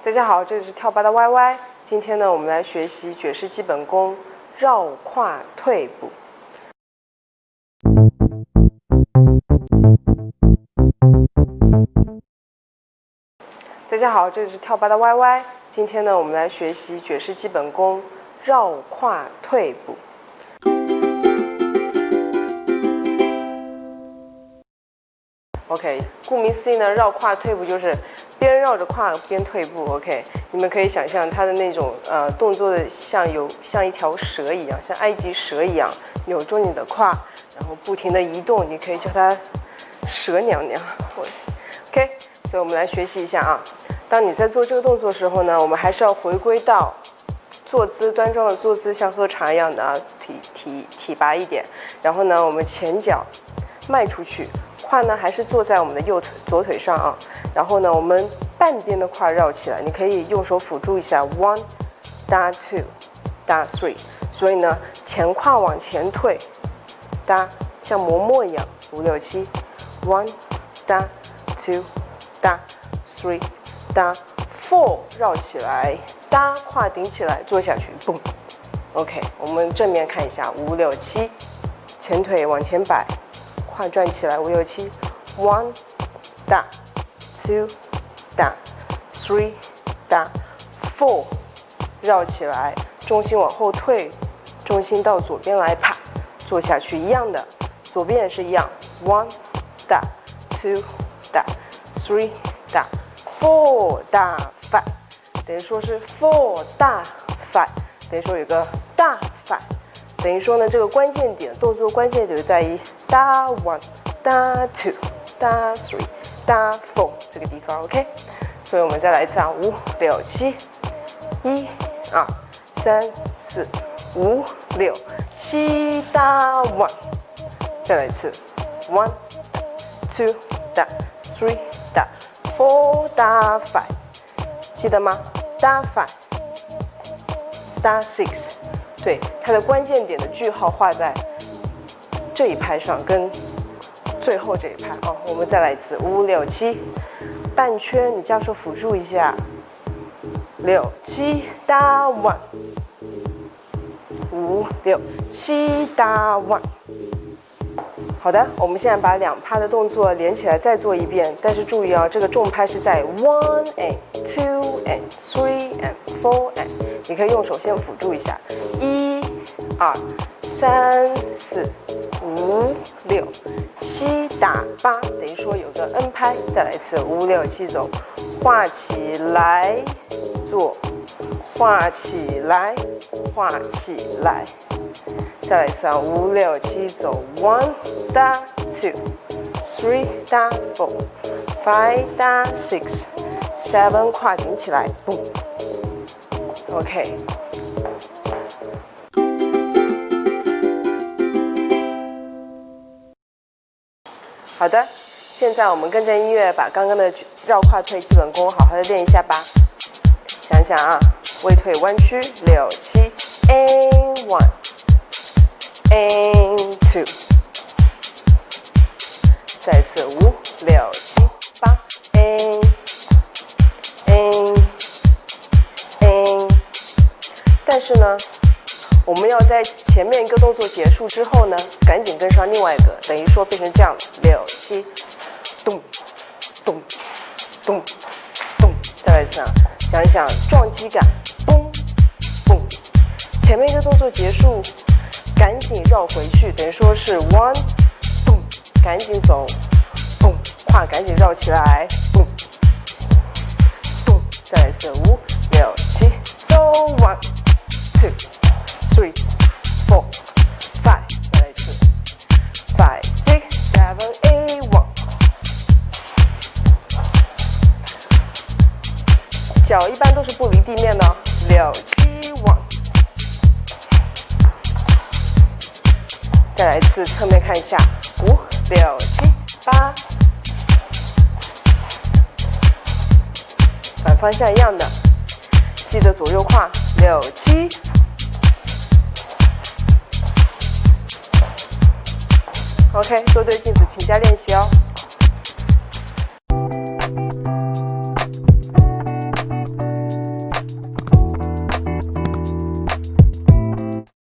大家好，这里是跳吧的 YY。今天呢，我们来学习爵士基本功绕胯退步。大家好，这里是跳吧的 YY。今天呢，我们来学习爵士基本功绕胯退步。OK， 顾名思义呢，绕胯退步就是边绕着胯边退步。OK， 你们可以想象它的那种动作的像一条蛇一样，像埃及蛇一样扭住你的胯，然后不停的移动，你可以叫它蛇娘娘。OK， 所以我们来学习一下啊。当你在做这个动作的时候呢，我们还是要回归到坐姿，端庄的坐姿，像喝茶一样的啊，体拔一点。然后呢，我们前脚迈出去。胯呢还是坐在我们的左腿上啊，然后呢，我们半边的胯绕起来，你可以用手辅助一下 1 da 2 da 3， 所以呢，前胯往前退 da， 像嬷嬷一样5 6 7 1 da 2 da 3 da 4， 绕起来 da， 胯顶起来坐下去 boom。 OK， 我们正面看一下5 6 7， 前腿往前摆，胯转起来5 6 7 1 da 2 da 3 da 4， 绕起来，重心往后退，重心到左边来，啪，坐下去。一样的，左边也是一样 1 da 2 da 3 da 4 da 5， 等于说是4 da 5， 等于说有个大5，等于说呢，这个关键点，动作关键点在于 da 1 da 2 da 3 da 4这个地方 ，OK。所以我们再来一次啊，5 6 7 1 2 3 4 5 6 7 da 1，再来一次1 2 da 3 da 4 da 5，记得吗 ？da 5 da 6。对，它的关键点的句号画在这一拍上，跟最后这一拍哦。我们再来一次5 6 7，半圈，你教授辅助一下6 7 da 1 5 6 7 da 1。好的，我们现在把两拍的动作连起来再做一遍，但是注意啊，这个重拍是在1 and 2 and 3 and 4 and， 你可以用手先辅助一下1 2 3 4 5 6 7 打8，等于说有个 N 拍。再来一次5 6 7走，画起来做，画起来，画起来。再来一次啊，5 6 7走，1 da 2 3 da 4 5 da 6 7， 胯顶起来 ，boom。OK。好的，现在我们跟着音乐把刚刚的绕胯退基本功好好的练一下吧。想想啊，微腿弯曲6 7 and 1 and 2， 再一次5 6 7 8 and。但是呢，我们要在前面一个动作结束之后呢，赶紧跟上另外一个，等于说变成这样6 7，咚咚咚咚。再来一次啊，想一想撞击感，嘣嘣。前面一个动作结束，赶紧绕回去，等于说是1咚，赶紧走，嘣，胯赶紧绕起来，嘣咚。再来一次5 6 7走1 2 3 4 5， 再来一次5 6 7 8 1， 脚一般都是不离地面的6 7 1。再来一次侧面看一下5 6 7 8， 反方向一样的，记得左右胯6 7。OK， 多对镜子，请加练习哦。